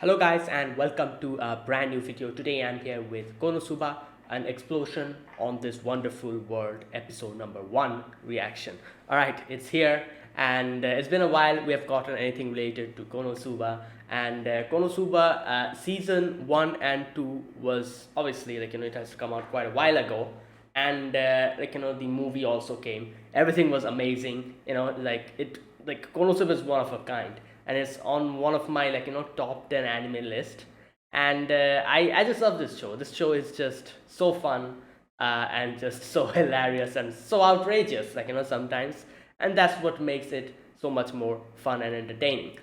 Hello guys and welcome to a brand new video. Today I'm here with KonoSuba, an explosion on this wonderful world, episode number 1 reaction. Alright, it's here and it's been a while we have gotten anything related to KonoSuba, and KonoSuba season 1 and 2 was obviously it has come out quite a while ago, and the movie also came. Everything was amazing, Konosuba is one of a kind, and it's on one of my top 10 anime list. And I just love this show is just so fun, and just so hilarious and so outrageous, sometimes, and that's what makes it so much more fun and entertaining.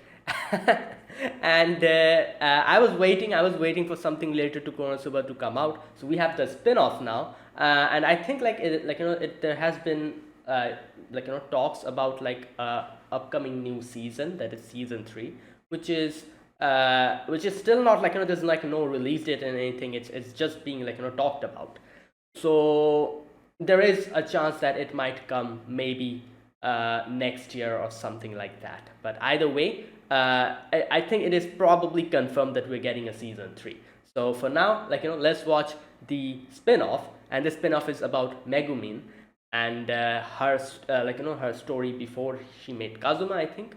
And I was waiting for something related to Konosuba to come out. So we have the spin-off now, and I think there has been talks about upcoming new season, that is season 3, which is still not there's no release date and anything. It's just being talked about. So there is a chance that it might come maybe next year or something like that. But either way, I think it is probably confirmed that we're getting a season 3. So for now, let's watch the spin-off. And the spin-off is about Megumin and her story before she met Kazuma, I think,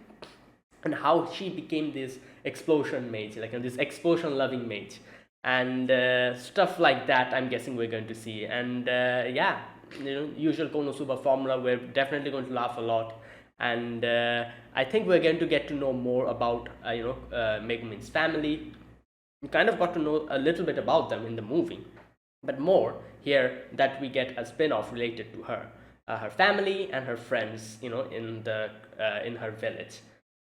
and how she became this explosion mage, this explosion loving mage, and stuff like that. I'm guessing we're going to see. And yeah, usual Konosuba formula. We're definitely going to laugh a lot, and I think we're going to get to know more about Megumin's family. We kind of got to know a little bit about them in the movie, but more here that we get a spin-off related to her, her family and her friends, in her village.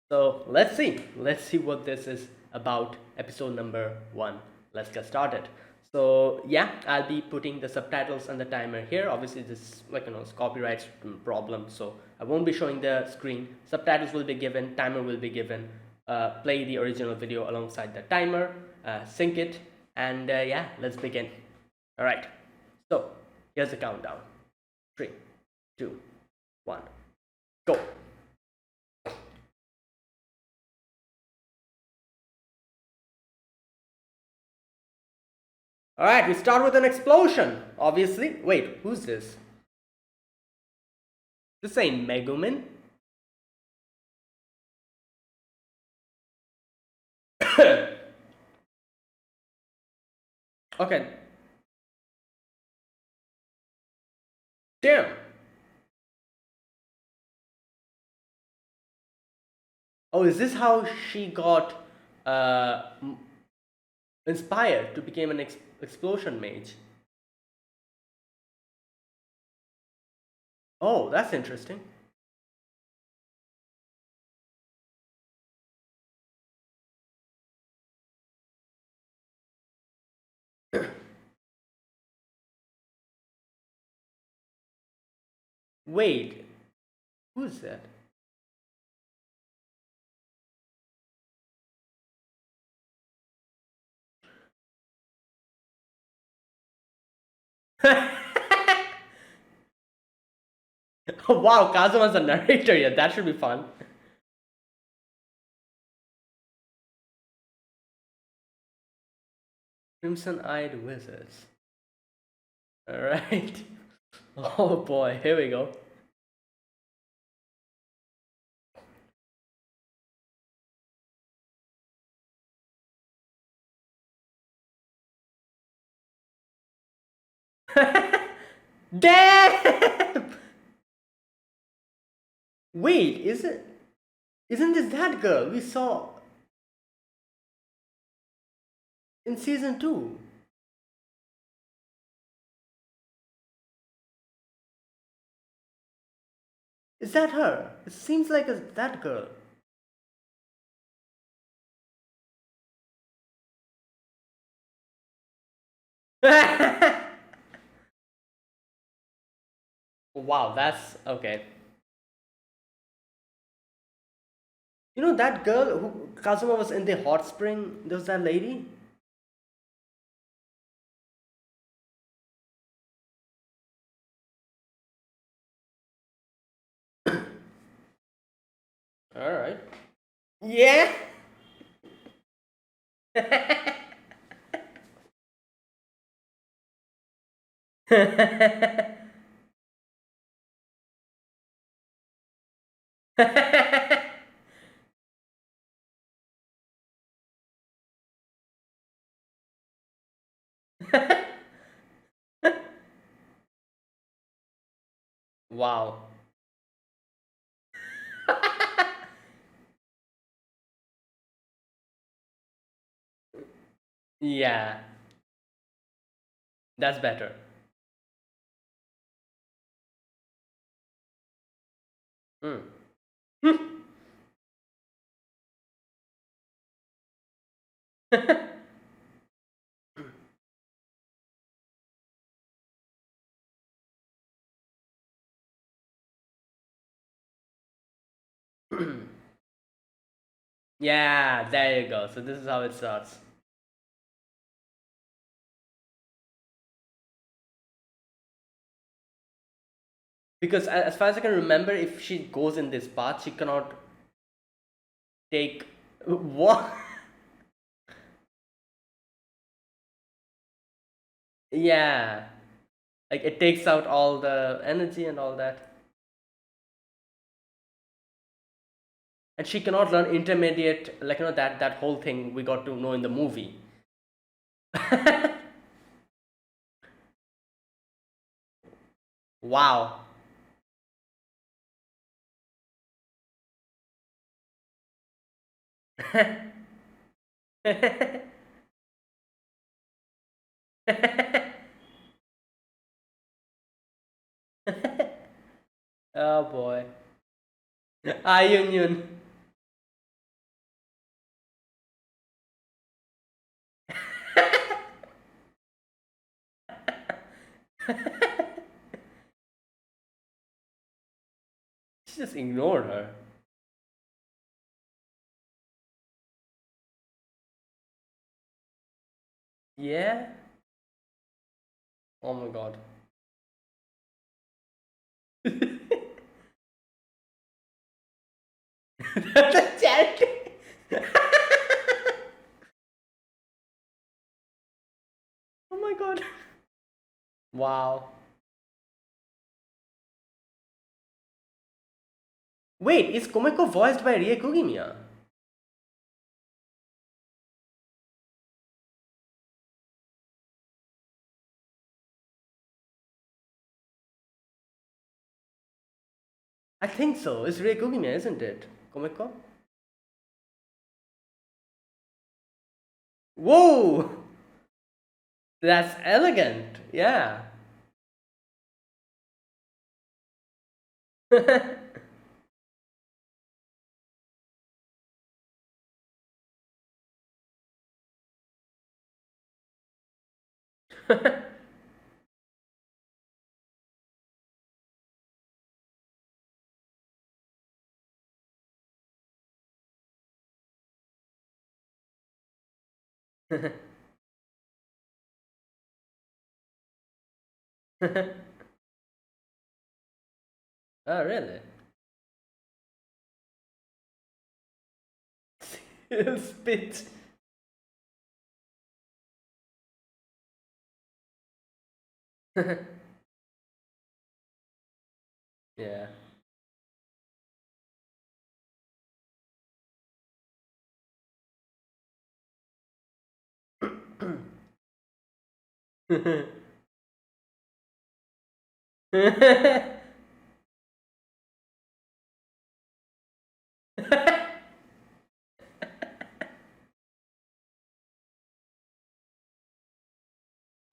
So let's see what this is about. Episode number 1. Let's get started. So yeah, I'll be putting the subtitles and the timer here. Obviously this it's copyright problem, so I won't be showing the screen. Subtitles will be given, timer will be given. Play the original video alongside the timer, sync it, and yeah, let's begin. All right, so here's the countdown. 3, 2, 1, go. All right, we start with an explosion, obviously. Wait, who's this? This ain't Megumin. Okay. Damn. Oh, is this how she got uh, inspired to become an explosion mage? Oh, that's interesting. Wait, who's that? Oh, wow, Kazuma's a narrator. Yeah, that should be fun. Crimson-eyed wizards. All right. Oh boy, here we go. Damn! Wait, isn't this that girl we saw in season 2? Is that her? It seems like it's that girl. Wow, that's okay. You know that girl who Kazuma was in the hot spring? There was that lady? Alright. Yeah? Wow. Yeah, that's better. Mm. Yeah, there you go. So this is how it starts. Because as far as I can remember, if she goes in this path, she cannot take what? Yeah, like it takes out all the energy and all that, and she cannot learn intermediate, like that whole thing we got to know in the movie. Wow. Oh boy. Ayun yun. She just ignored her. Yeah. Oh my god. The charity. Oh my god. Wow. Wait, is Komeko voiced by Rie Kugimiya? I think so. It's Rie Kugimiya, isn't it? Komeko? Whoa! That's elegant. Yeah. Oh, really? Spit. Yeah.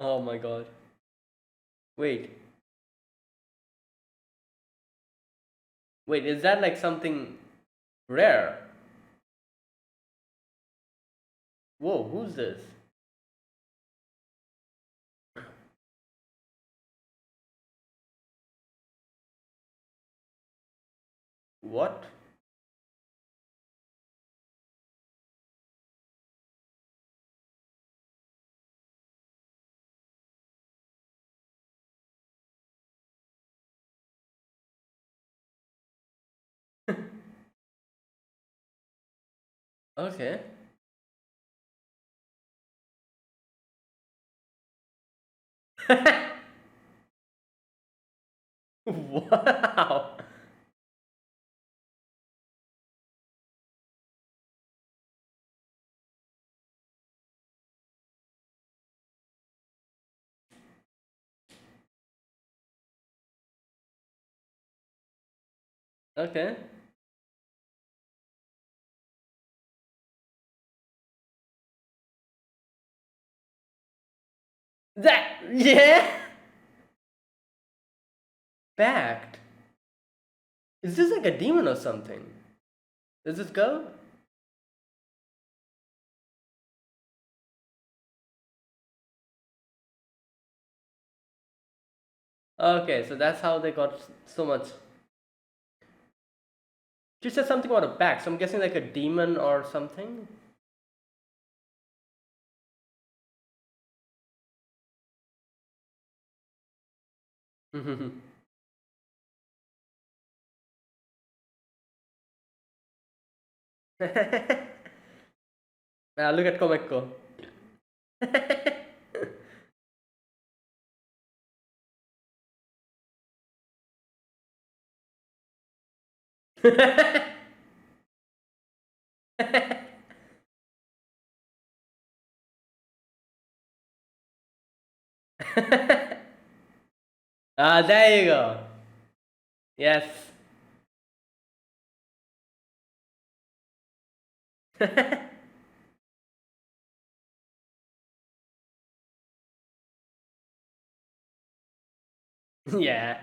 Oh my god. Wait. Wait, is that like something rare? Whoa, who's this? What? Okay. Wow. Okay. That, yeah. Packed. Is this like a demon or something? Is this girl? Okay, so that's how they got so much. She said something about a pack, so I'm guessing like a demon or something. Look at Komeko. There you go. Yes. Yeah.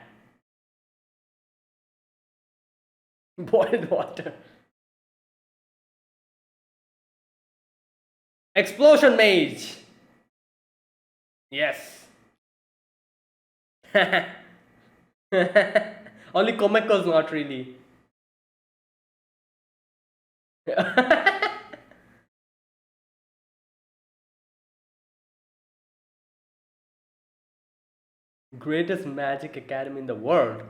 Boiled water. Explosion mage. Yes. Only Komeko's not really. Greatest magic academy in the world.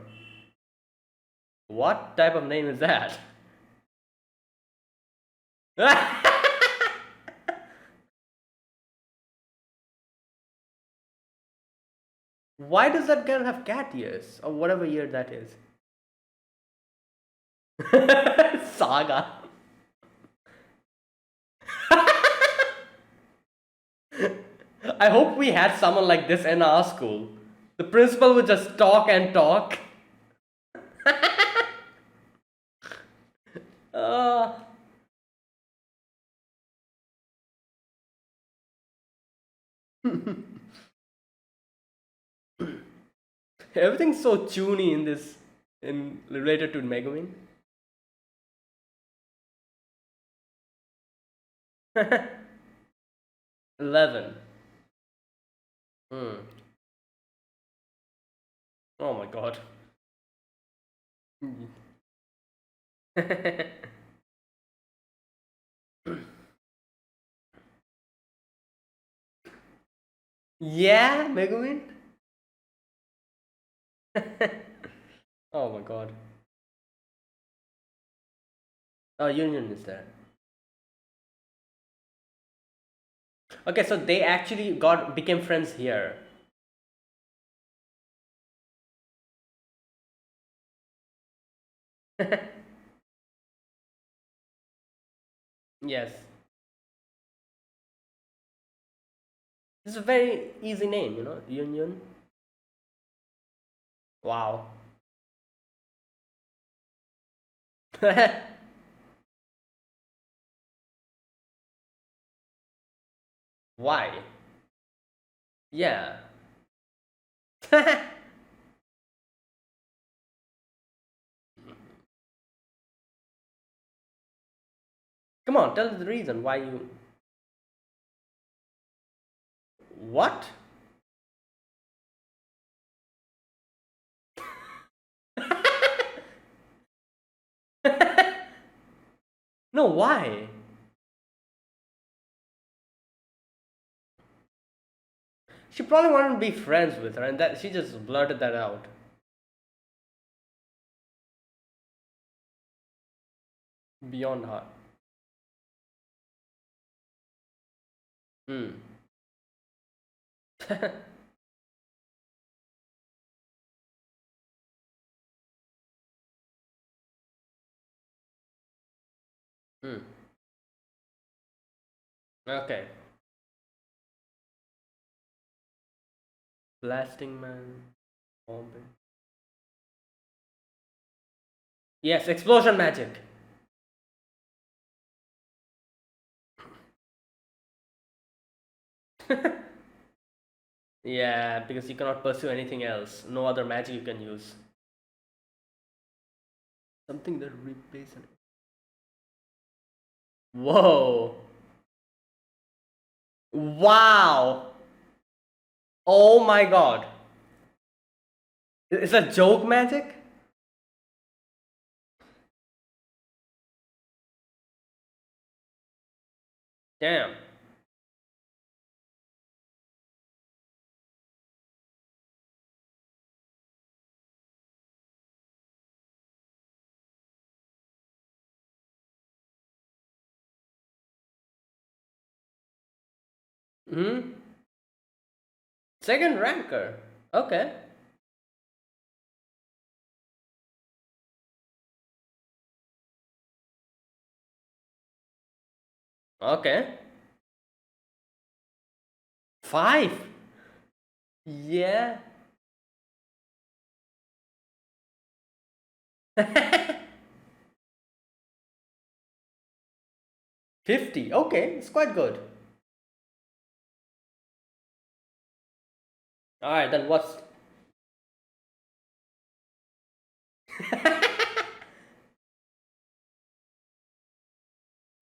What type of name is that? Why does that girl have cat ears? Or whatever year that is. Saga. I hope we had someone like this in our school. The principal would just talk and talk. Uh, Everything's so tuny in this, in related to Megumin. 11. Hmm. Oh my god. Yeah, Megumin? Oh my god. Oh, Union is there. Okay, so they actually got became friends here. Yes. This is a very easy name, Union. Wow. Why? Yeah. Come on, tell us the reason why you. What? No, why? She probably wanted to be friends with her, and that she just blurted that out. Beyond her. Hmm. Hmm. Okay. Blasting man. Bombing. Yes, explosion magic. Yeah, because you cannot pursue anything else. No other magic you can use. Something that replaces. Whoa. Wow. Oh my god. It's a joke magic? Damn. Hmm? Second ranker. Okay. Okay. Five. Yeah. 50. Okay, it's quite good. Alright, then what's.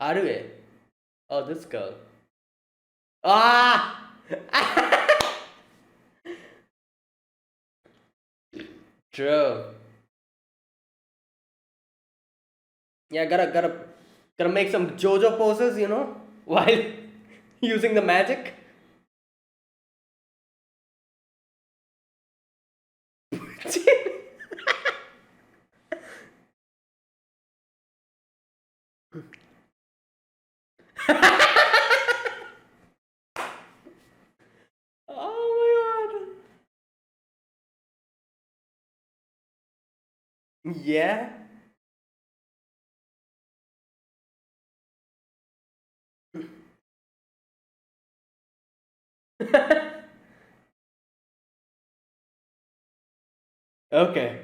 Arue. Oh, this girl. Ah! True. Yeah, gotta make some JoJo poses, while using the magic. Oh my god. Yeah. Okay.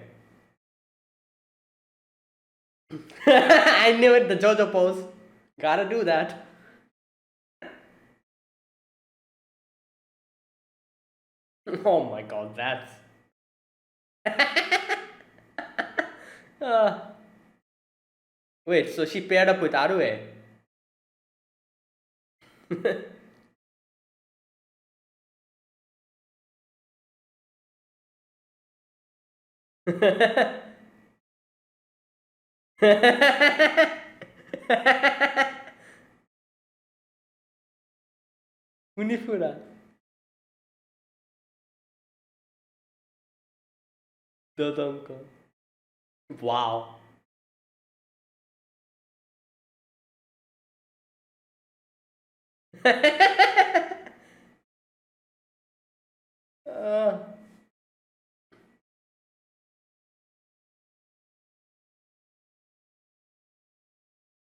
I knew it, the JoJo pose. Gotta do that. Oh my god, that's. Uh, wait, so she paired up with Arue? Unifura. Dodonko. Wow. uh,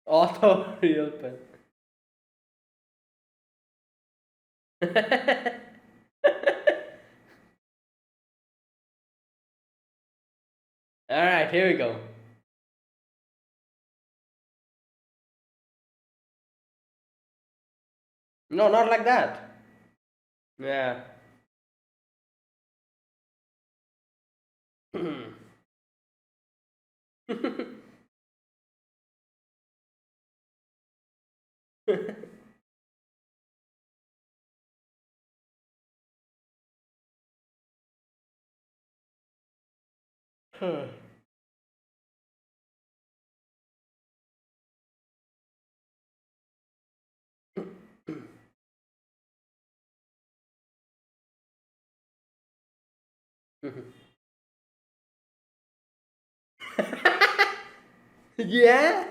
auto real pen. Alright, here we go. No, not like that. Yeah. Yeah?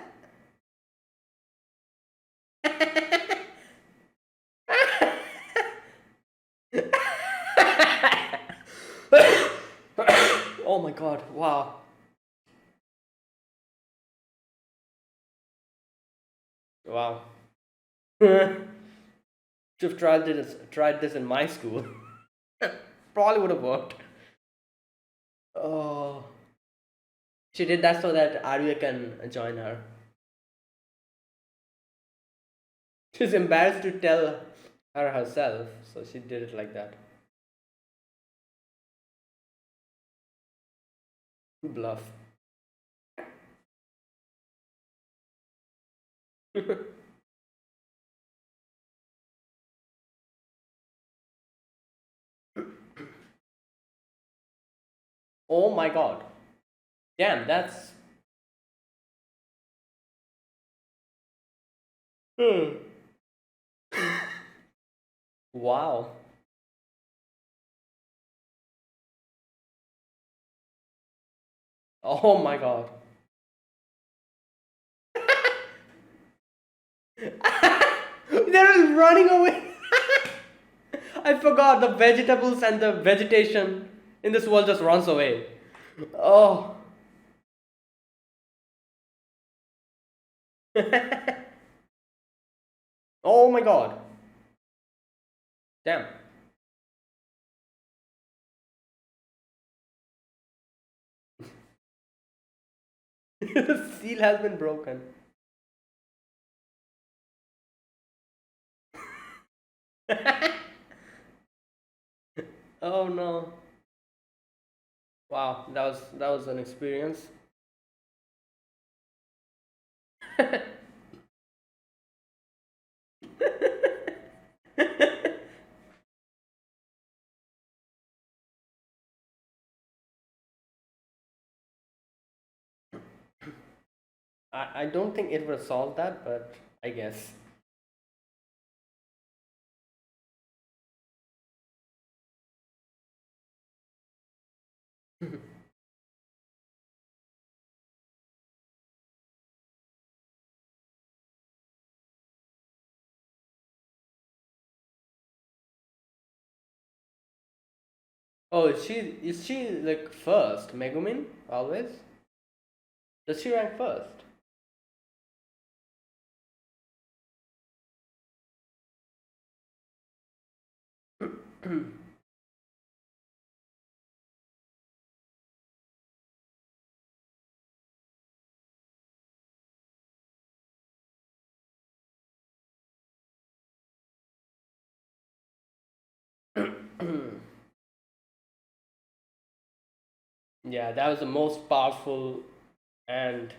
Oh my god, wow. Wow. Should have tried this in my school. Probably would have worked. Oh, she did that so that Arya can join her. She's embarrassed to tell her herself, so she did it like that. Bluff. Oh my god. Damn, that's. Hmm. Wow. Oh my god. They're running away. I forgot the vegetables and the vegetation in this world just runs away. Oh. Oh my god. Damn. The seal has been broken. Oh no. Wow, that was an experience. I don't think it will solve that, but I guess. Oh, is she like first? Megumin always? Does she rank first? Yeah, that was the most powerful and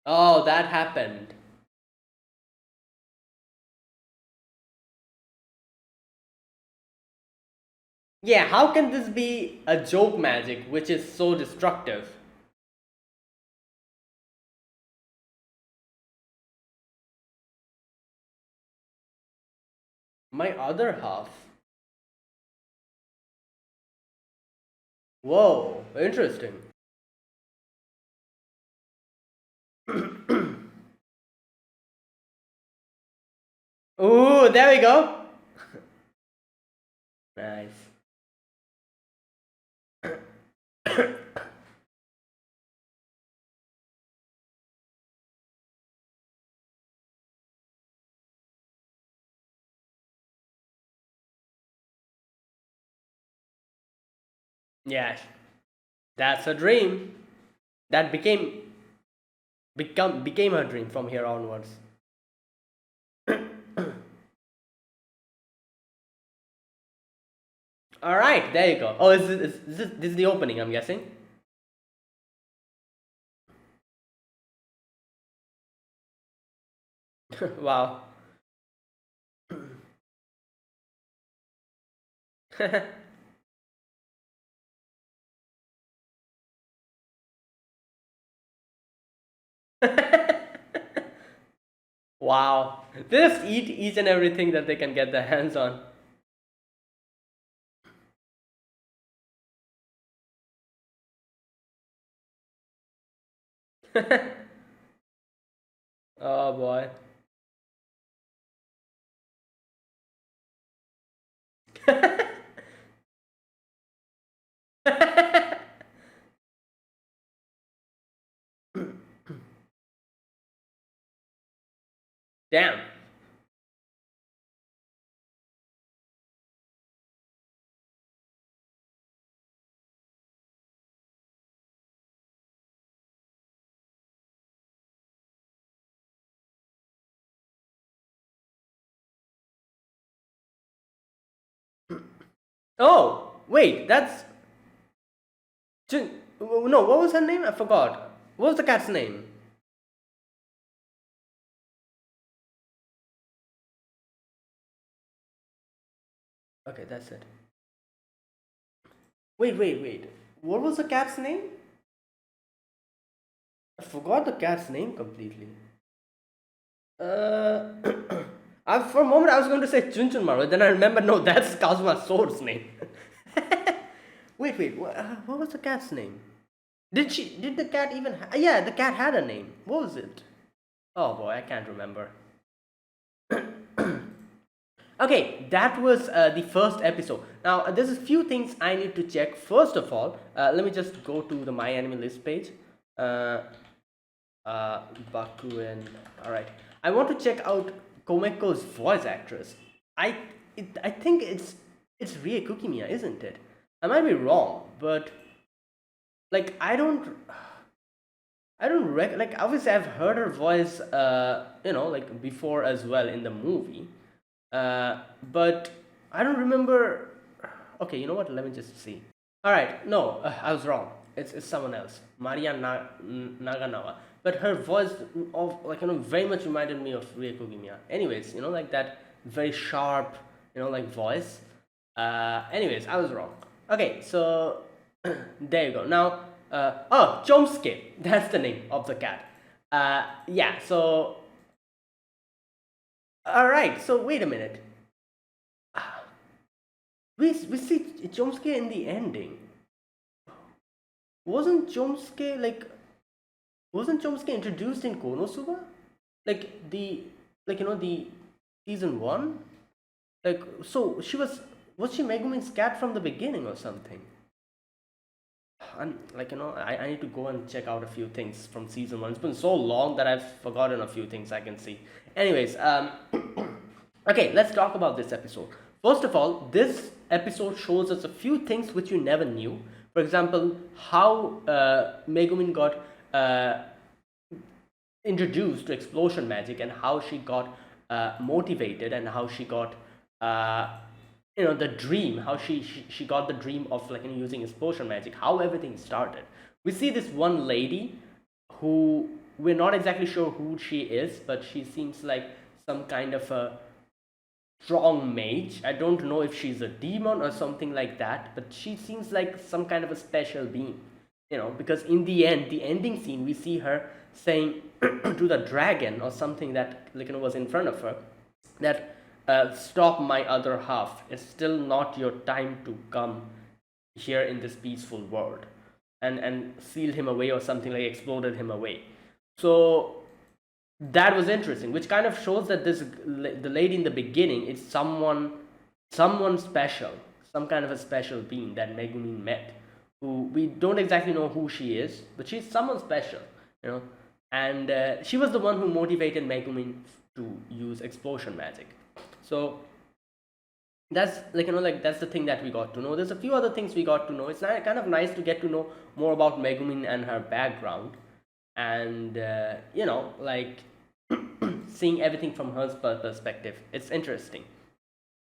oh, that happened. Yeah, how can this be a joke magic which is so destructive? My other half. Whoa, interesting. Ooh, there we go. Nice. Yeah, that's a dream. That became her dream from here onwards. All right, there you go. Oh, this is the opening, I'm guessing. Wow. Wow. They just eat each and everything that they can get their hands on. Oh boy. Damn. Oh, wait, that's no, what was her name? I forgot. What was the cat's name? Okay, that's it. Wait. What was the cat's name? I forgot the cat's name completely. Uh, for a moment I was going to say Chunchun Maru, then I remember no, that's Kazuma's sword's name. Wait, what was the cat's name? Did the cat even, yeah, the cat had a name. What was it? Oh boy, I can't remember. Okay, that was the first episode. Now, there's a few things I need to check. First of all, let me just go to the My Anime List page. Uh, Bakuen. All right. I want to check out Komeko's voice actress. I think it's Rie Kukimiya, isn't it? I might be wrong, but like like obviously I've heard her voice like before as well in the movie. But I don't remember. Okay, you know what? Let me just see. All right, no, I was wrong. It's someone else, Maria Naganawa. But her voice of very much reminded me of Rie Kogimiya. Anyways, like that very sharp like voice. Anyways, I was wrong. Okay, so there you go. Now, Chomsky. That's the name of the cat. Yeah. So, all right. So wait a minute. We see Chomsky in the ending. Wasn't Chomsky introduced in Konosuba? Like the season one? Like, so was she Megumin's cat from the beginning or something? I'm I need to go and check out a few things from season one. It's been so long that I've forgotten a few things I can see. Anyways, okay, let's talk about this episode. First of all, this episode shows us a few things which you never knew. For example, how Megumin got introduced to explosion magic, and how she got motivated, and how she got the dream, how she got the dream of using explosion magic, how everything started. We see this one lady who we're not exactly sure who she is, but she seems like some kind of a strong mage. I don't know if she's a demon or something like that, but she seems like some kind of a special being, because in the end, the ending scene, we see her saying to the dragon or something that was in front of her, that stop my other half, it's still not your time to come here in this peaceful world, and sealed him away or something, like exploded him away. So that was interesting, which kind of shows that the lady in the beginning is someone special, some kind of a special being that Megumin met, who we don't exactly know who she is, but she's someone special, and she was the one who motivated Megumin to use explosion magic. So that's that's the thing that we got to know. There's a few other things we got to know. It's kind of nice to get to know more about Megumin and her background, and seeing everything from her perspective. It's interesting.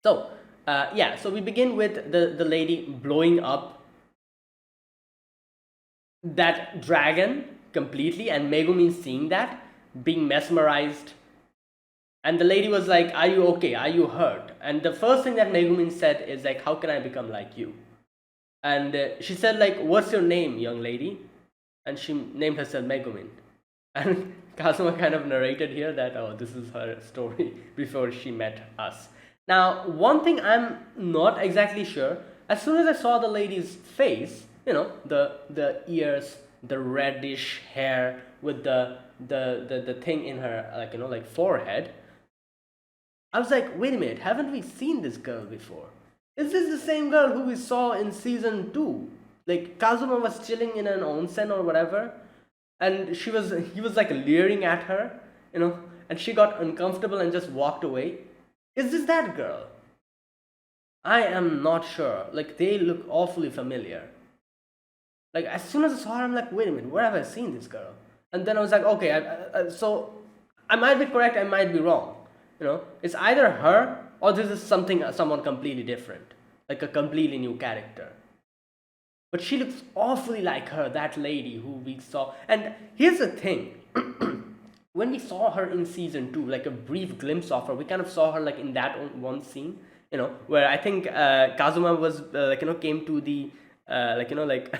So yeah, so we begin with the lady blowing up that dragon completely, and Megumin seeing that, being mesmerized. And the lady was like, are you okay? Are you hurt? And the first thing that Megumin said is like, how can I become like you? And she said like, what's your name, young lady? And she named herself Megumin. And Kazuma kind of narrated here that, oh, this is her story before she met us. Now, one thing I'm not exactly sure, as soon as I saw the lady's face, the ears, the reddish hair with the thing in her, like forehead, I was like, wait a minute, haven't we seen this girl before? Is this the same girl who we saw in season 2? Like, Kazuma was chilling in an onsen or whatever, and he was like leering at her, and she got uncomfortable and just walked away. Is this that girl? I am not sure. Like, they look awfully familiar. Like, as soon as I saw her, I'm like, wait a minute, where have I seen this girl? And then I was like, okay, so I might be correct, I might be wrong. It's either her or this is someone completely different, like a completely new character. But she looks awfully like her, that lady who we saw. And here's the thing. When we saw her in season 2, like a brief glimpse of her, we kind of saw her like in that one scene, where I think Kazuma was came to the like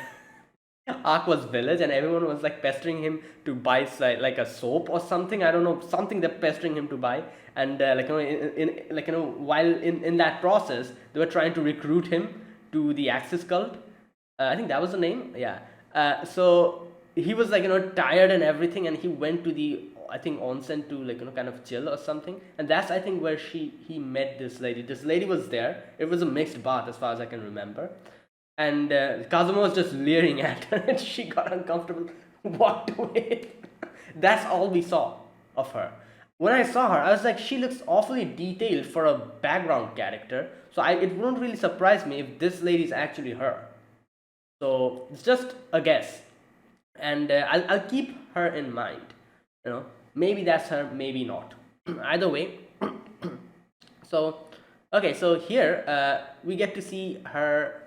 Aqua's village, and everyone was like pestering him to buy like a soap or something. I don't know, something they're pestering him to buy. And while in that process, they were trying to recruit him to the Axis cult. I think that was the name. Yeah. So he was like tired and everything, and he went to the, I think, onsen to like kind of chill or something. And that's, I think, where he met this lady. This lady was there. It was a mixed bath as far as I can remember. And Kazuma was just leering at her, and she got uncomfortable, walked away. That's all we saw of her. When I saw her, I was like, she looks awfully detailed for a background character. So it wouldn't really surprise me if this lady is actually her. So it's just a guess, and I'll keep her in mind. Maybe that's her, maybe not. Either way. So okay, so here we get to see her,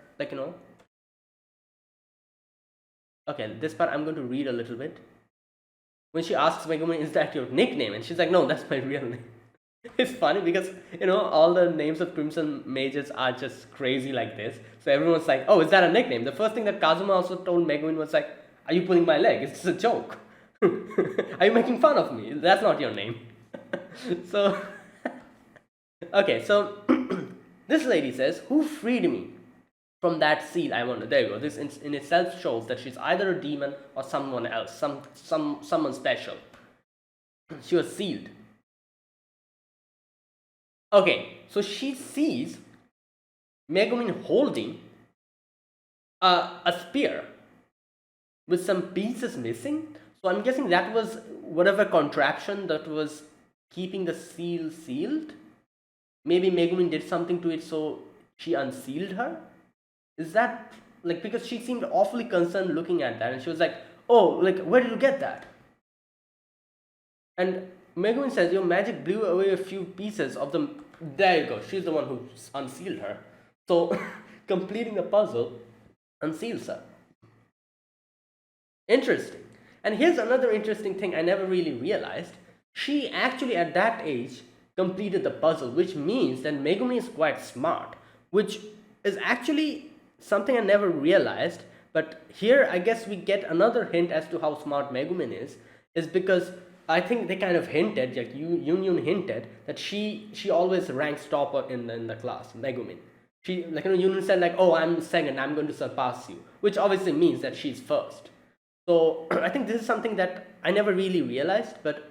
okay, this part I'm going to read a little bit. When she asks Megumi, is that your nickname? And she's like, no, that's my real name. It's funny because all the names of Crimson Mages are just crazy like this. So everyone's like, oh, is that a nickname? The first thing that Kazuma also told Megumin was like, are you pulling my leg? It's a joke. Are you making fun of me? That's not your name. So okay, so this lady says, who freed me from that seal? I wonder. There you go. This in itself shows that she's either a demon or someone else, someone special. She was sealed. Okay, so she sees Megumin holding a spear with some pieces missing. So I'm guessing that was whatever contraption that was keeping the seal sealed. Maybe Megumin did something to it, so she unsealed her. Is that like, because she seemed awfully concerned looking at that, and she was like, oh, like, where did you get that? And Megumin says, your magic blew away a few pieces of the... There you go, she's the one who unsealed her. So, completing the puzzle unseals her. Interesting. And here's another interesting thing I never really realized. She actually, at that age, completed the puzzle, which means that Megumi is quite smart, which is actually something I never realized. But here, I guess we get another hint as to how smart Megumin is because I think they kind of hinted, like Union hinted, that she always ranks top in the class, Megumin. She, Union said like, oh, I'm second, I'm going to surpass you, which obviously means that she's first. So I think this is something that I never really realized, but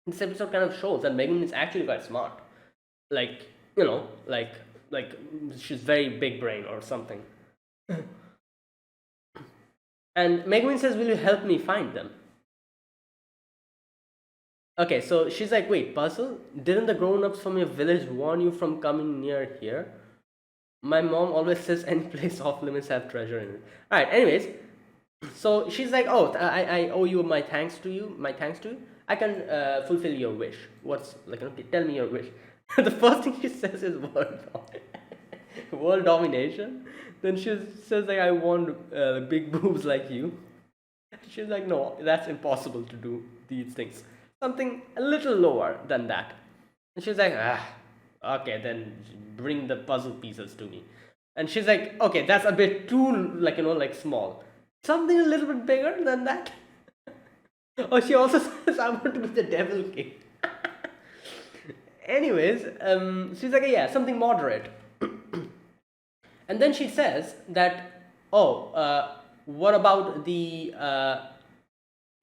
this episode kind of shows that Megumin is actually quite smart. Like, like she's very big brain or something. And Megumin says, will you help me find them? Okay, so she's like, wait, puzzle? Didn't the grown-ups from your village warn you from coming near here? My mom always says any place off limits have treasure in it. Alright, anyways. So she's like, oh, I owe you my thanks to you. I can fulfill your wish. What's, tell me your wish. The first thing she says is world domination. Then she says like, I want big boobs like you. She's like, no, that's impossible to do these things. Something a little lower than that. And she's like, okay, then bring the puzzle pieces to me. And she's like, okay, that's a bit too, small. Something a little bit bigger than that. Oh, she also says, I want to be the devil king. Anyways, she's like, yeah, something moderate. And then she says that, what about the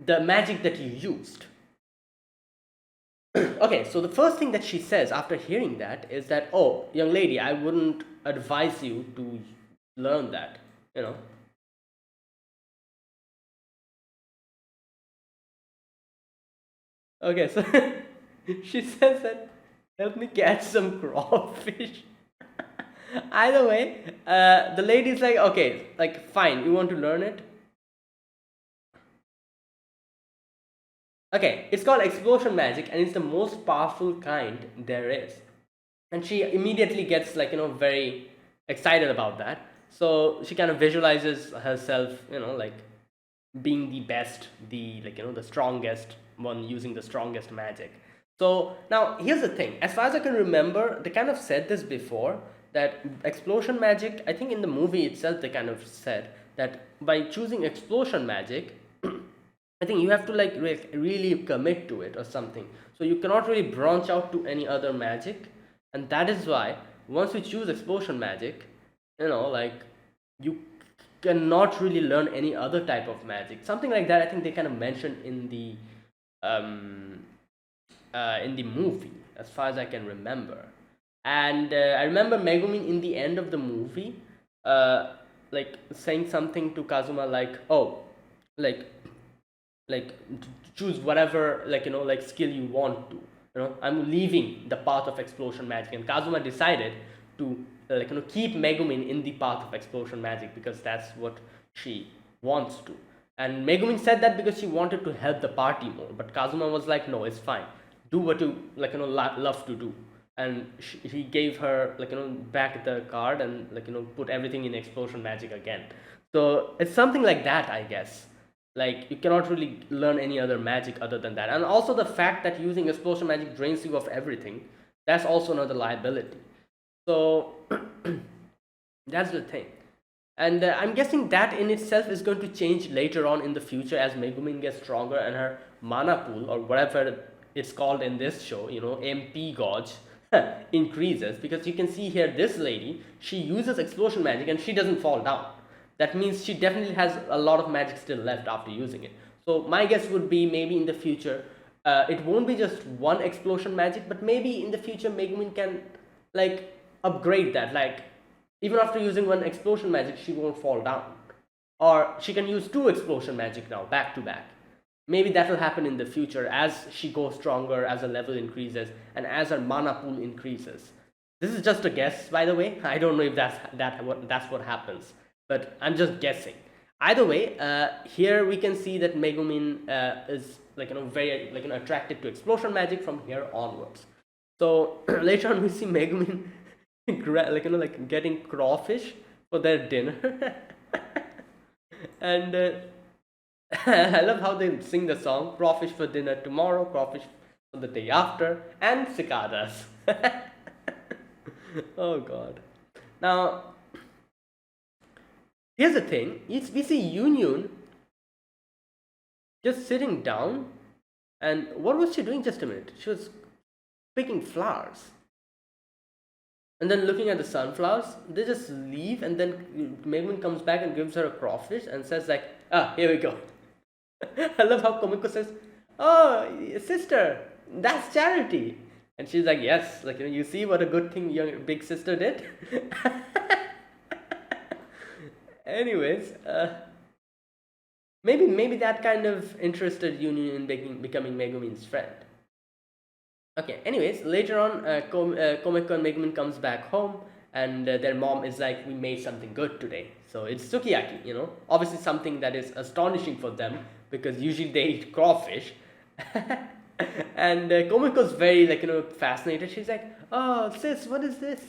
magic that you used? Okay, so the first thing that she says after hearing that is that, oh, young lady, I wouldn't advise you to learn that, Okay, so She says that, help me catch some crawfish. Either way, the lady's like, okay, like, fine, you want to learn it? Okay, it's called explosion magic and it's the most powerful kind there is. And she immediately gets, like, very excited about that. So she kind of visualizes herself, like being the best, the, like, the strongest one, using the strongest magic. So now here's the thing, as far as I can remember, they kind of said this before, that explosion magic, I think in the movie itself they kind of said that by choosing explosion magic, I think you have to, like, really commit to it or something. So you cannot really branch out to any other magic, and that is why once you choose explosion magic, like, you cannot really learn any other type of magic. Something like that. I think they kind of mentioned um, in the movie, as far as I can remember. And I remember Megumin in the end of the movie, uh, like saying something to Kazuma like, "Oh, like like choose whatever, like, like skill you want to, I'm leaving the path of explosion magic." And Kazuma decided to, like, keep Megumin in the path of explosion magic because that's what she wants to. And Megumin said that because she wanted to help the party more, but Kazuma was like, no, it's fine, do what you, like, love to do. And he gave her, like, back the card and, like, put everything in explosion magic again. So it's something like that, I guess. Like, you cannot really learn any other magic other than that. And also the fact that using explosion magic drains you of everything, that's also another liability. So that's the thing. And I'm guessing that in itself is going to change later on in the future as Megumin gets stronger and her mana pool, or whatever it's called in this show, MP gauge, increases. Because you can see here, this lady, she uses explosion magic and she doesn't fall down. That means she definitely has a lot of magic still left after using it. So my guess would be, maybe in the future, it won't be just one explosion magic, but maybe in the future Megumin can, like, upgrade that. Like, even after using one explosion magic, she won't fall down. Or she can use two explosion magic now, back to back. Maybe that will happen in the future as she goes stronger, as her level increases, and as her mana pool increases. This is just a guess, by the way. I don't know if that's what happens, but I'm just guessing. Either way, here we can see that Megumin is, like, very, like, attracted to explosion magic from here onwards. So later on, we see Megumin like, like getting crawfish for their dinner. And I love how they sing the song, crawfish for dinner tomorrow, crawfish for the day after, and cicadas. Oh god. Now, here's the thing, we see Union just sitting down, and what was she doing? Just a minute. She was picking flowers. And then looking at the sunflowers, they just leave, and then Megumin comes back and gives her a crawfish and says, like, ah, here we go. I love how Komiko says, oh, sister, that's charity. And she's like, yes, like, you see what a good thing your big sister did? Anyways, maybe that kind of interested Union in becoming Megumin's friend. Okay, anyways, later on, Komeko and Megumin comes back home, and their mom is like, we made something good today. So it's sukiyaki, obviously something that is astonishing for them, because usually they eat crawfish. And Komeko's very, like, fascinated. She's like, oh, sis, what is this?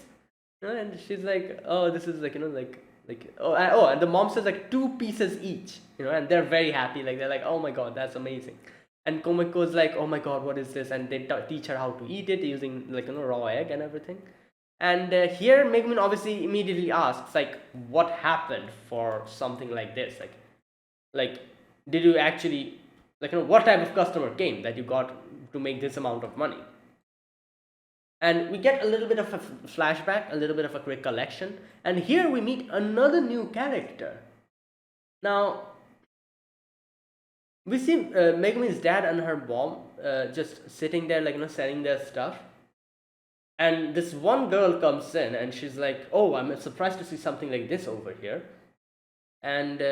And she's like, oh, this is, like, and the mom says, like, 2 pieces each, and they're very happy. Like, they're like, oh my god, that's amazing. And Komeko's like, oh my god, what is this? And they teach her how to eat it using, like, raw egg and everything. And here Megumin obviously immediately asks, like, what happened for something like this? Like, did you actually, like, what type of customer came that you got to make this amount of money? And we get a little bit of a flashback, a little bit of a quick collection. And here we meet another new character. Now, we see Megumin's dad and her mom just sitting there, like, selling their stuff. And this one girl comes in and she's like, oh, I'm surprised to see something like this over here. And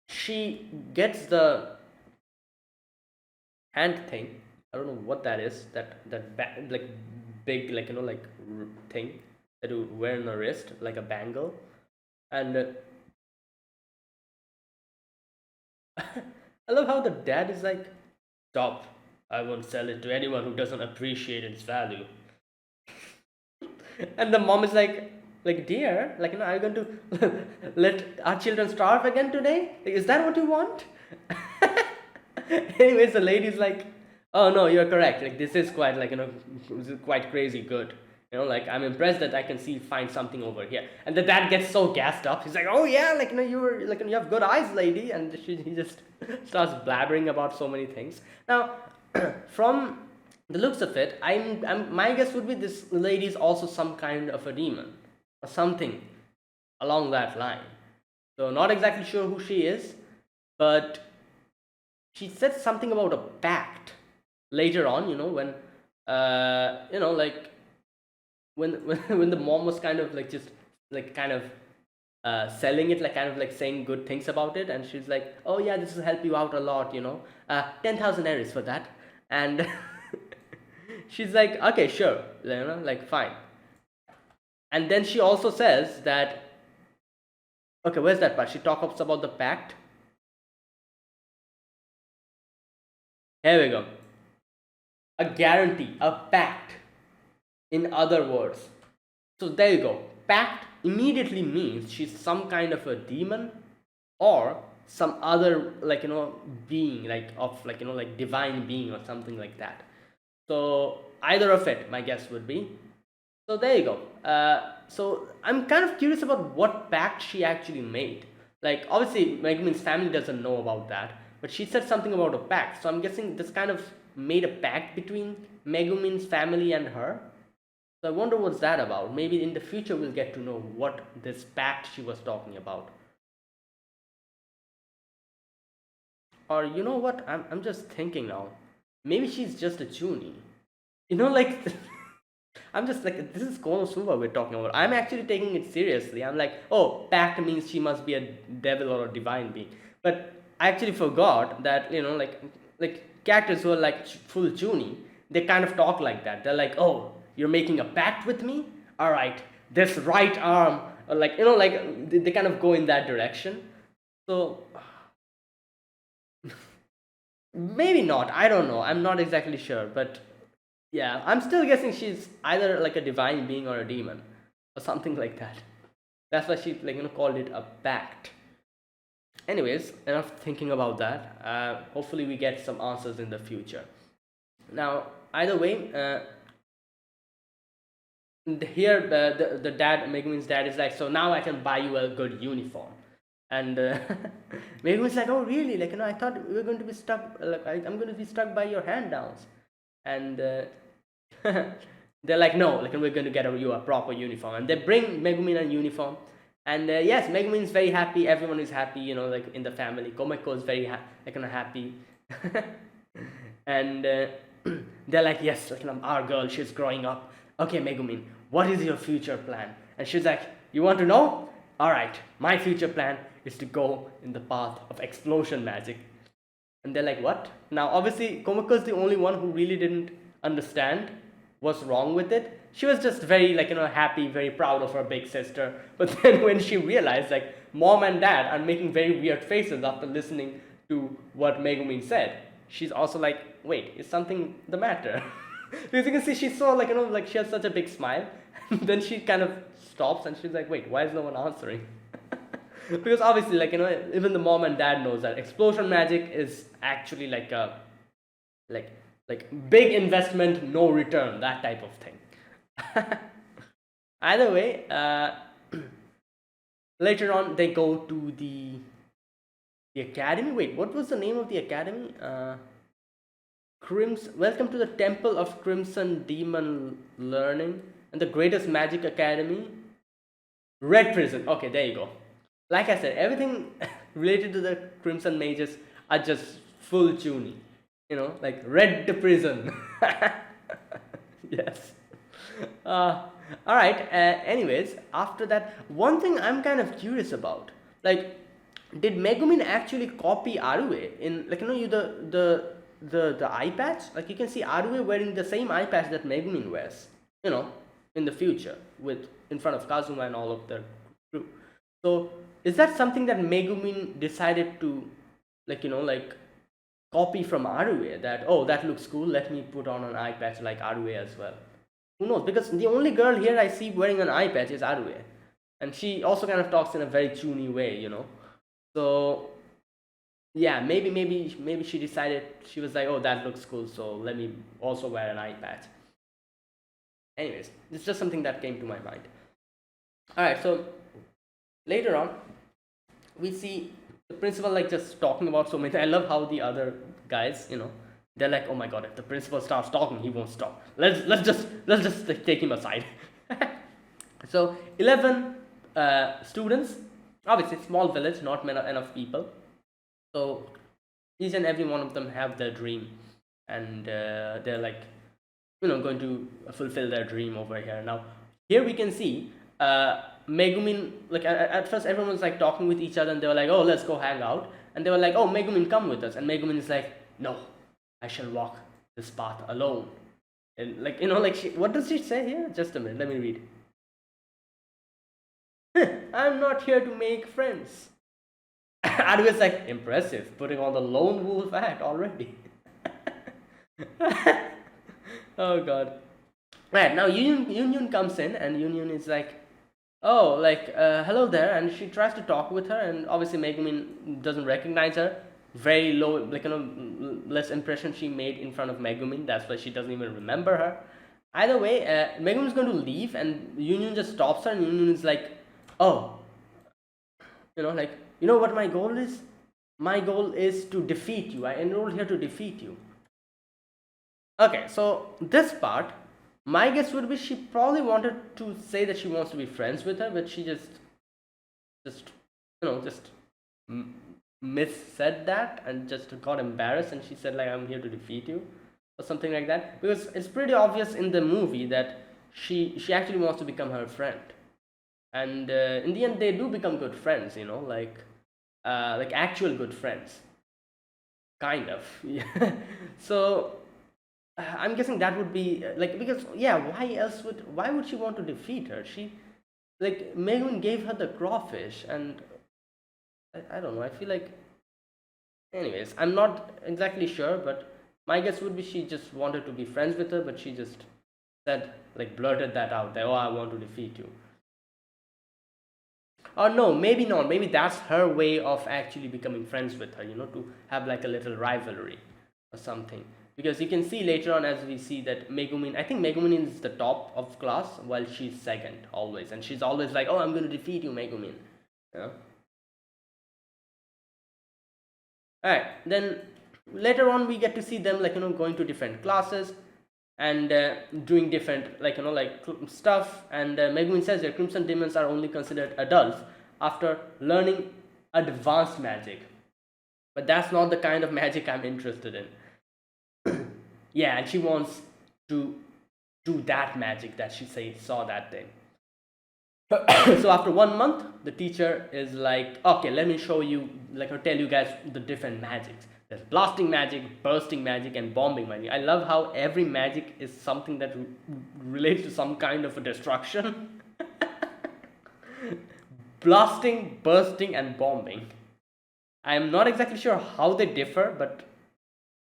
she gets the hand thing. I don't know what that is. Like big, like like thing that you wear on the wrist, like a bangle. And I love how the dad is like, stop. I won't sell it to anyone who doesn't appreciate its value. And the mom is like, dear, like, are you going to let our children starve again today? Like, is that what you want? Anyways, the lady's like, oh no, you're correct. Like, this is quite like, this is quite crazy good. Like, I'm impressed that I can find something over here. And the dad gets so gassed up. He's like, oh yeah, like, you were like, you have good eyes, lady. And he just starts blabbering about so many things. Now, from the looks of it, my guess would be this lady is also some kind of a demon or something along that line. So not exactly sure who she is, but she said something about a pact later on. When like when the mom was kind of like just like kind of selling it, like kind of like saying good things about it, and she's like, oh yeah, this will help you out a lot, 10,000 eris for that. And she's like, okay, sure, like fine. And then she also says that, okay, where's that part? She talks about the pact. Here we go. A guarantee, a pact, in other words. So there you go. Pact immediately means she's some kind of a demon or some other like being, like of like like divine being or something like that. So either of it, my guess would be. So there you go. So I'm kind of curious about what pact she actually made. Like obviously Megumin's family doesn't know about that, but she said something about a pact. So I'm guessing this kind of made a pact between Megumin's family and her. So I wonder what's that about. Maybe in the future we'll get to know what this pact she was talking about. Or you know what? I'm just thinking now. Maybe she's just a Chuny. Like I'm just like, this is KonoSuba we're talking about. I'm actually taking it seriously. I'm like, oh, pact means she must be a devil or a divine being. But I actually forgot that, like characters who are like full Chuny, they kind of talk like that. They're like, oh, you're making a pact with me? Alright, this right arm, or like, like they kind of go in that direction. So maybe not. I don't know. I'm not exactly sure, but yeah, I'm still guessing she's either like a divine being or a demon or something like that. That's why she like called it a pact. Anyways, enough thinking about that. Hopefully we get some answers in the future. Now, either way, here the dad, Megumin's dad, is like, so now I can buy you a good uniform. And Megumin's like, oh really? Like I thought we were going to be stuck. Like I'm going to be stuck by your hand downs. And they're like, no, like we're going to get you a proper uniform. And they bring Megumin a uniform. And yes, Megumin is very happy. Everyone is happy, like in the family. Komeko is very happy. And they're like, yes, like our girl, she's growing up. Okay, Megumin, what is your future plan? And she's like, you want to know? Alright, my future plan is to go in the path of explosion magic. And they're like, what? Now, obviously, Komako is the only one who really didn't understand what's wrong with it. She was just very, happy, very proud of her big sister. But then when she realized, like, mom and dad are making very weird faces after listening to what Megumin said, she's also like, wait, is something the matter? Because you can see she's so, like she has such a big smile. And then she kind of stops and she's like, wait, why is no one answering? Because obviously, even the mom and dad knows that explosion magic is actually like a like big investment, no return, that type of thing. Either way, later on they go to the academy. Wait, what was the name of the academy? Welcome to the Temple of Crimson Demon Learning and the Greatest Magic Academy. Red Prison. Okay, there you go. Like I said, everything related to the Crimson Mages are just full Chuny. Like Red Prison. Yes. Alright, anyways, after that, one thing I'm kind of curious about, like, did Megumin actually copy Arue in, the eye patch, like you can see Arue wearing the same eye patch that Megumin wears, you know, in the future with in front of Kazuma and all of the crew. So is that something that Megumin decided to, like, like copy from Arue, that, oh, that looks cool, let me put on an eye patch like Arue as well? Who knows? Because the only girl here I see wearing an eye patch is Arue, and she also kind of talks in a very chuny way, So yeah, maybe she decided, she was like, oh, that looks cool, so let me also wear an eye patch. Anyways, it's just something that came to my mind. All right, so later on, we see the principal like just talking about so many. I love how the other guys, they're like, oh my god, if the principal starts talking, he won't stop. Let's just take him aside. So 11 students, obviously small village, not enough people. So each and every one of them have their dream, and they're like, going to fulfill their dream over here. Now here we can see Megumin, like at first everyone was like talking with each other, and they were like, oh, let's go hang out, and they were like, oh, Megumin, come with us, and Megumin is like, no, I shall walk this path alone. And like, what does she say here? Just a minute, let me read. I'm not here to make friends. I was like, impressive, putting on the lone wolf hat already. Oh god. Right, now Union comes in, and Union is like, oh, like, hello there, and she tries to talk with her, and obviously Megumin doesn't recognize her. Very low, like, less impression she made in front of Megumin, that's why she doesn't even remember her. Either way, Megumin's going to leave, and Union just stops her, and Union is like, oh, like, you know what my goal is? My goal is to defeat you. I enrolled here to defeat you. Okay, so this part, my guess would be she probably wanted to say that she wants to be friends with her, but she just missaid that and just got embarrassed, and she said like, I'm here to defeat you, or something like that, because it's pretty obvious in the movie that she actually wants to become her friend, and in the end they do become good friends, like actual good friends, kind of. Yeah. So I'm guessing that would be like, because yeah, why would she want to defeat her? She, like, Megumin gave her the crawfish, and I don't know, I feel like, anyways, I'm not exactly sure, but my guess would be she just wanted to be friends with her, but she just said, like, blurted that out, that, oh, I want to defeat you. Or no, maybe not, maybe that's her way of actually becoming friends with her, to have like a little rivalry or something. Because you can see later on, as we see, that Megumin, I think Megumin is the top of class while she's second always, and she's always like, oh, I'm going to defeat you, Megumin. Yeah. Alright, then later on we get to see them, like, going to different classes and doing different, like, stuff, and Megumin says that Crimson Demons are only considered adults after learning advanced magic, but that's not the kind of magic I'm interested in. Yeah, and she wants to do that magic that she saw that day. So after 1 month, the teacher is like, okay, let me show you, like, I'll tell you guys the different magics. There's blasting magic, bursting magic, and bombing magic. I love how every magic is something that relates to some kind of a destruction. Blasting, bursting, and bombing. I am not exactly sure how they differ, but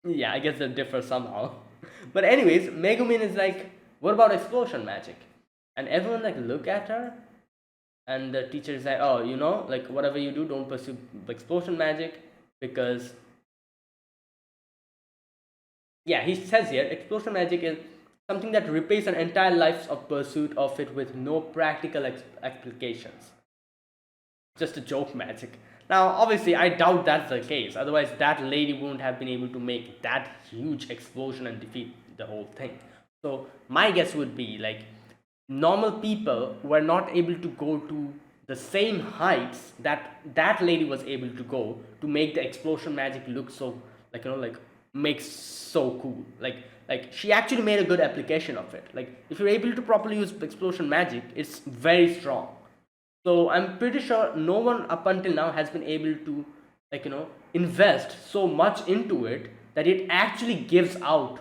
yeah, I guess they differ somehow. But anyways, Megumin is like, what about explosion magic? And everyone like look at her, and the teacher is like, oh, like, whatever you do, don't pursue explosion magic, because yeah, he says here, explosion magic is something that replaces an entire life of pursuit of it with no practical applications. Just a joke magic. Now, obviously, I doubt that's the case. Otherwise, that lady wouldn't have been able to make that huge explosion and defeat the whole thing. So, my guess would be, like, normal people were not able to go to the same heights that lady was able to go to make the explosion magic look so, like, makes so cool. Like she actually made a good application of it. Like, if you're able to properly use explosion magic, it's very strong. So I'm pretty sure no one up until now has been able to, like, invest so much into it that it actually gives out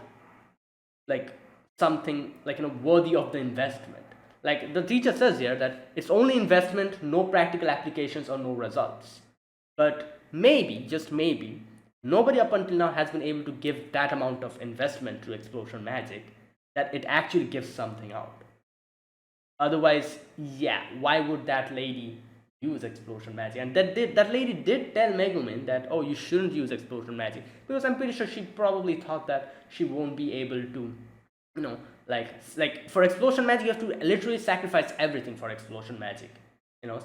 like something like worthy of the investment. Like the teacher says here that it's only investment, no practical applications or no results. But maybe, just maybe, nobody up until now has been able to give that amount of investment to explosion magic that it actually gives something out. Otherwise, yeah, why would that lady use explosion magic? And that lady did tell Megumin that, oh, you shouldn't use explosion magic, because I'm pretty sure she probably thought that she won't be able to, like for explosion magic you have to literally sacrifice everything for explosion magic.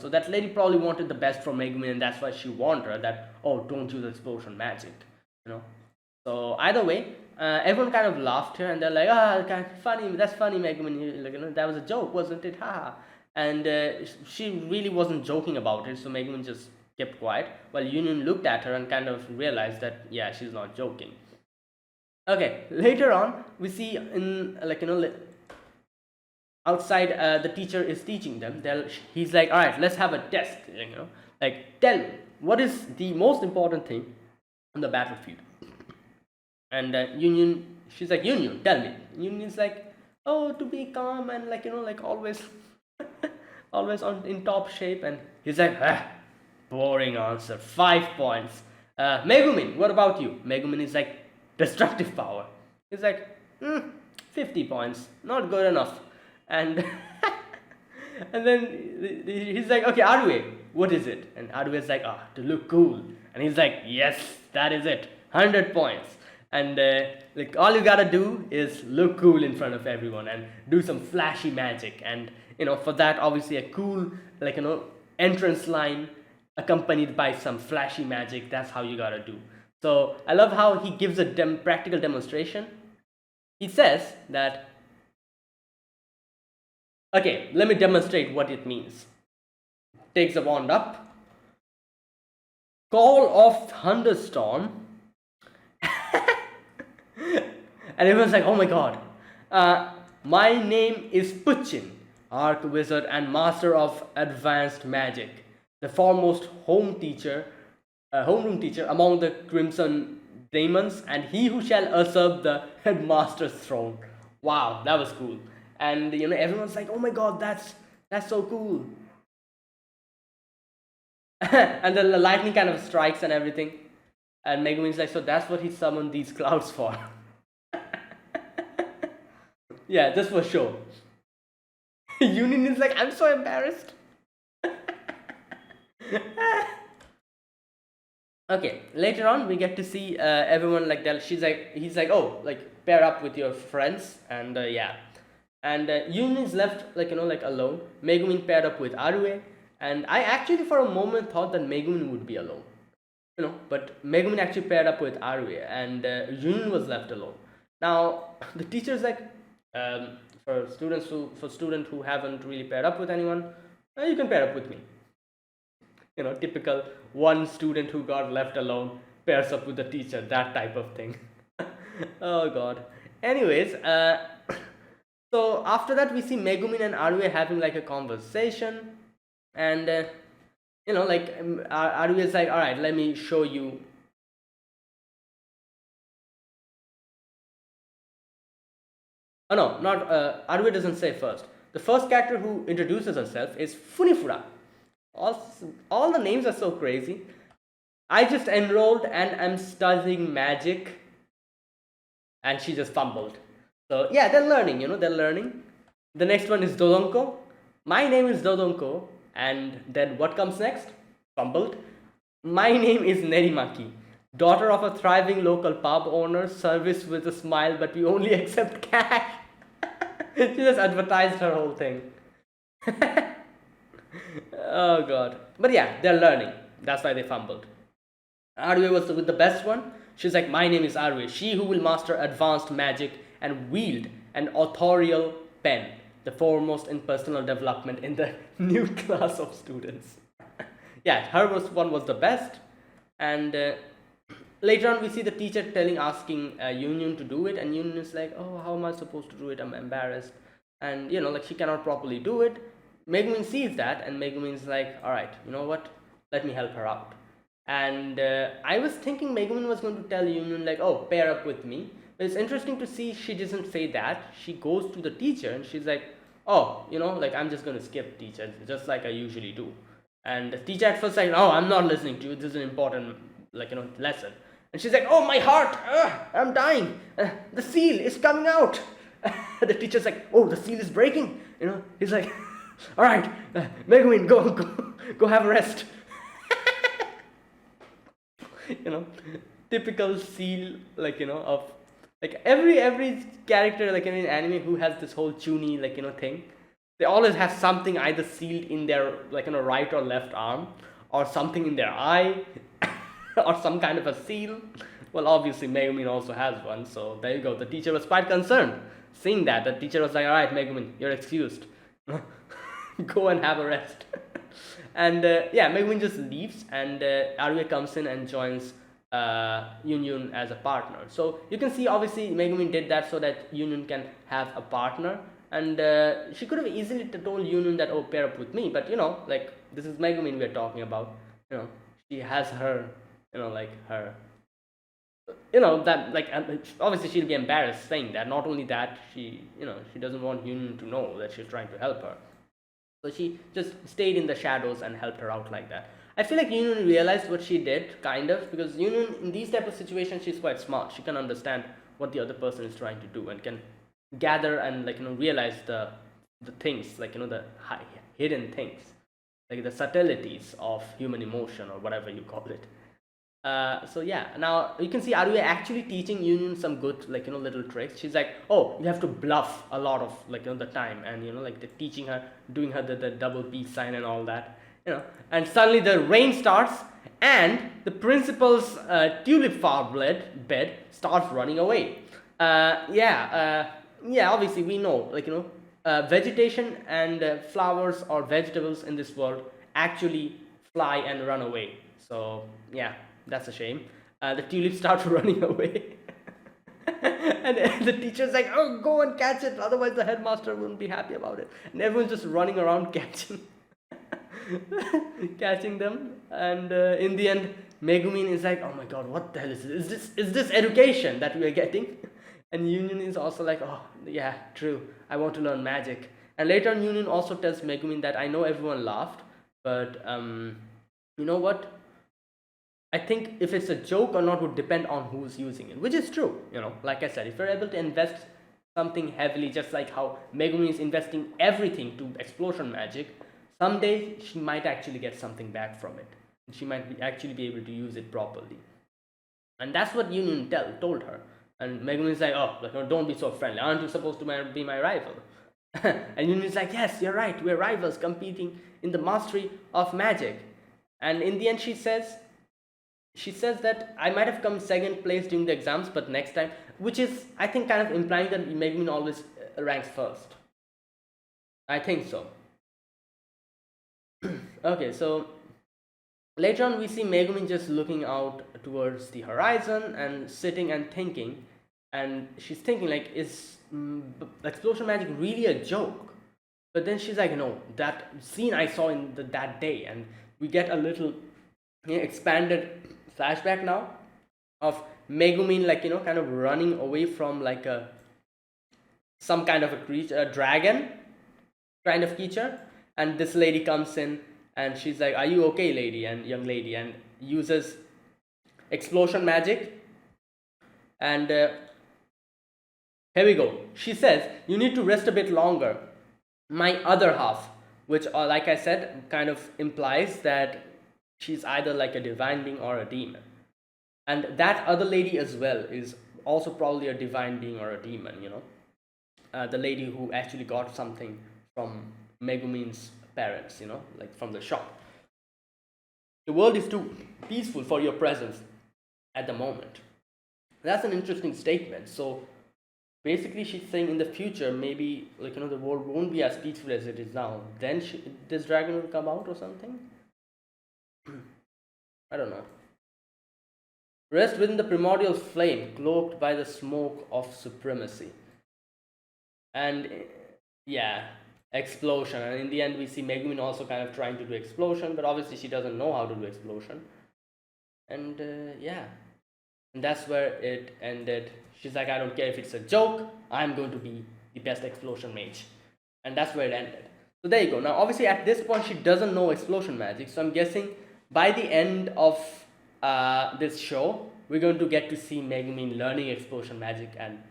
So that lady probably wanted the best for Megumin, and that's why she warned her that, oh, don't use explosion magic. you know so either way, everyone kind of laughed here, and they're like, ah, kind of funny, that's funny, Megumin, that was a joke, wasn't it, haha. And she really wasn't joking about it, so Megumin just kept quiet, while Union looked at her and kind of realized that, yeah, she's not joking. Okay, later on we see in, outside, the teacher is teaching them. He's like, all right, let's have a test, like, tell me, what is the most important thing on the battlefield? And Union, she's like, Union, tell me. Union's like, oh, to be calm and like always always in top shape. And he's like, boring answer, 5 points. Megumin, what about you? Megumin is like, destructive power. He's like, 50 points, not good enough. And and then he's like, okay, Arue, what is it? And Arue is like, to look cool. And he's like, yes, that is it, 100 points. And like, all you gotta do is look cool in front of everyone and do some flashy magic. And for that, obviously a cool, entrance line accompanied by some flashy magic. That's how you gotta do. So I love how he gives a practical demonstration. He says that, okay, let me demonstrate what it means. Takes the wand up. Call of thunderstorm. And everyone's like, oh my god. My name is Puchin, Arc Wizard and Master of Advanced Magic, the foremost homeroom teacher among the Crimson Demons, and he who shall usurp the headmaster's throne. Wow, that was cool. And everyone's like, oh my god, that's so cool. And then the lightning kind of strikes and everything, and Megumin's like, so that's what he summoned these clouds for. Yeah, just for show. Union is like, I'm so embarrassed. Okay, later on we get to see everyone like that. He's like, oh, like, pair up with your friends. And yeah, and Union is left like alone. Megumin paired up with Arue, and I actually for a moment thought that Megumin would be alone, but Megumin actually paired up with Arue, and Union was left alone. Now the teacher's like, for students who haven't really paired up with anyone, you can pair up with me. Typical one student who got left alone pairs up with the teacher, that type of thing. Oh god. Anyways, so after that we see Megumin and Arue having like a conversation, and Arue is like, all right, let me show you. Oh no, not Arue doesn't say first. The first character who introduces herself is Funifura. All the names are so crazy. I just enrolled and I'm studying magic. And she just fumbled. So yeah, they're learning, they're learning. The next one is Dodonko. My name is Dodonko. And then what comes next? Fumbled. My name is Nerimaki, daughter of a thriving local pub owner, service with a smile, but we only accept cash. She just advertised her whole thing. Oh god. But yeah, they're learning. That's why they fumbled. Arue was with the best one. She's like, my name is Arue, she who will master advanced magic and wield an authorial pen, the foremost in personal development in the new class of students. Yeah, her one was the best. And later on we see the teacher asking Union to do it, and Union is like, oh, how am I supposed to do it? I'm embarrassed. And like, she cannot properly do it. Megumin sees that, and Megumin's like, all right, you know what? Let me help her out. And I was thinking Megumin was going to tell Union like, "Oh, pair up with me." But it's interesting to see she doesn't say that. She goes to the teacher and she's like, "Oh, like I'm just going to skip teacher, just like I usually do." And the teacher at first like, "Oh, I'm not listening to you. This is an important lesson." And she's like, "Oh, my heart! I'm dying. The seal is coming out." The teacher's like, "Oh, the seal is breaking." He's like, "All right, Megumin, go have a rest." you know Typical seal, of like every character like in an anime who has this whole chuni thing. They always have something either sealed in their right or left arm, or something in their eye, or some kind of a seal. Well, obviously Megumin also has one, so there you go. The teacher was quite concerned seeing that. The teacher was like, "All right, Megumin, you're excused. Go and have a rest." And yeah, Megumin just leaves, and Arue comes in and joins Yun as a partner. So you can see, obviously, Megumin did that so that Yun can have a partner, and she could have easily told Yun that, "Oh, pair up with me," but like, this is Megumin we're talking about. She has her, her, that, like, obviously she'll be embarrassed saying that. Not only that, she doesn't want Yun to know that she's trying to help her. So she just stayed in the shadows and helped her out like that. I feel like Yunun realized what she did, kind of, because Yunun, in these type of situations, she's quite smart. She can understand what the other person is trying to do and can gather and realize the things, the hidden things, like the subtleties of human emotion or whatever you call it. So yeah, now you can see Arue actually teaching Union some good little tricks. She's like, "Oh, you have to bluff a lot of the time," and like the teaching her, doing her the double peace sign and all that. And suddenly the rain starts, and the principal's tulip flower bed starts running away. Yeah, obviously we know vegetation and flowers or vegetables in this world actually fly and run away. So yeah, that's a shame. The tulips start running away. And the teacher's like, "Oh, go and catch it, otherwise the headmaster wouldn't be happy about it." And everyone's just running around catching them. And in the end, Megumin is like, "Oh my god, what the hell is this? Is this education that we are getting?" And Union is also like, "Oh yeah, true, I want to learn magic." And later on, Union also tells Megumin that, "I know everyone laughed, but you know what, I think if it's a joke or not would depend on who's using it," which is true. Like I said, if you're able to invest something heavily, just like how Megumi is investing everything to explosion magic, someday she might actually get something back from it. She might actually be able to use it properly. And that's what Union told her. And Megumi is like, "Oh, don't be so friendly. Aren't you supposed to be my rival?" And Union is like, "Yes, you're right. We're rivals competing in the mastery of magic." And in the end, she says that, "I might have come second place during the exams, but next time," which is, I think, kind of implying that Megumin always ranks first. I think so. Okay, so later on we see Megumin just looking out towards the horizon and sitting and thinking, and she's thinking like, is explosion magic really a joke? But then she's like, "No, that scene I saw in that day," and we get a little expanded flashback now of Megumin, kind of running away from some kind of a creature, a dragon kind of creature. And this lady comes in and she's like, "Are you okay, lady?" And young lady, and uses explosion magic. And here we go. She says, "You need to rest a bit longer. My other half," which, like I said, kind of implies that she's either like a divine being or a demon. And that other lady as well is also probably a divine being or a demon. The lady who actually got something from Megumin's parents, like from the shop. "The world is too peaceful for your presence at the moment." That's an interesting statement. So basically, she's saying in the future, maybe the world won't be as peaceful as it is now. Then this dragon will come out or something. I don't know. "Rest within the primordial flame, cloaked by the smoke of supremacy." And yeah, explosion. And in the end, we see Megumin also kind of trying to do explosion, but obviously she doesn't know how to do explosion. And yeah, and that's where it ended. She's like, I don't care if it's a joke, I'm going to be the best explosion mage. And that's where it ended. So there you go. Now, obviously, at this point, she doesn't know explosion magic. So I'm guessing by the end of this show, we're going to get to see Megumin learning explosion magic and,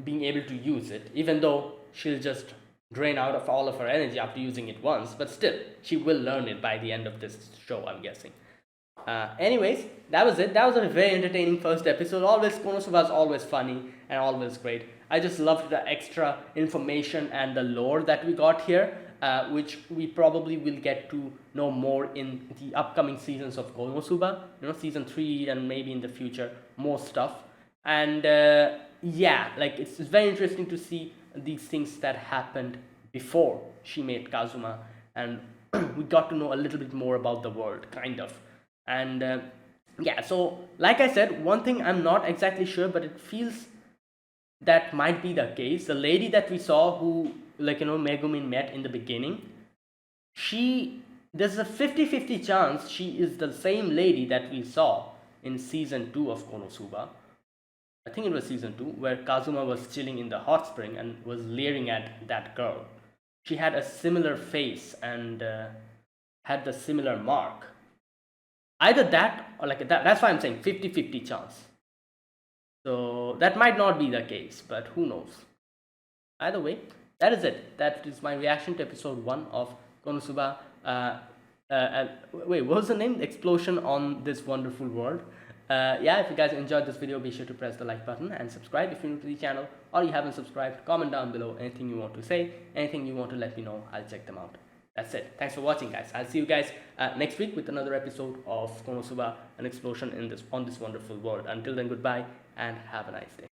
being able to use it, even though she'll just drain out of all of her energy after using it once. But still, she will learn it by the end of this show, I'm guessing. Anyways, that was it. That was a very entertaining first episode. Always, KonoSuba is always funny and always great. I just loved the extra information and the lore that we got here, which we probably will get to know more in the upcoming seasons of KonoSuba. Season 3 and maybe in the future, more stuff. And yeah, like it's very interesting to see these things that happened before she made Kazuma, and we got to know a little bit more about the world, kind of. And yeah, so like I said, one thing I'm not exactly sure, but it feels that might be the case. The lady that we saw who, Megumin met in the beginning, there's a 50-50 chance she is the same lady that we saw in season 2 of Konosuba. I think it was season 2, where Kazuma was chilling in the hot spring and was leering at that girl. She had a similar face and had the similar mark. Either that or that's why I'm saying 50-50 chance. So that might not be the case, but who knows. Either way, that is it. That is my reaction to episode 1 of KonoSuba. Wait, what was the name? Explosion on This Wonderful World. Yeah, if you guys enjoyed this video, be sure to press the like button and subscribe if you're new to the channel, or you haven't subscribed. Comment down below anything you want to say, anything you want to let me know. I'll check them out. That's it. Thanks for watching, guys. I'll see you guys next week with another episode of KonoSuba, an explosion on this wonderful world. Until then, goodbye and have a nice day.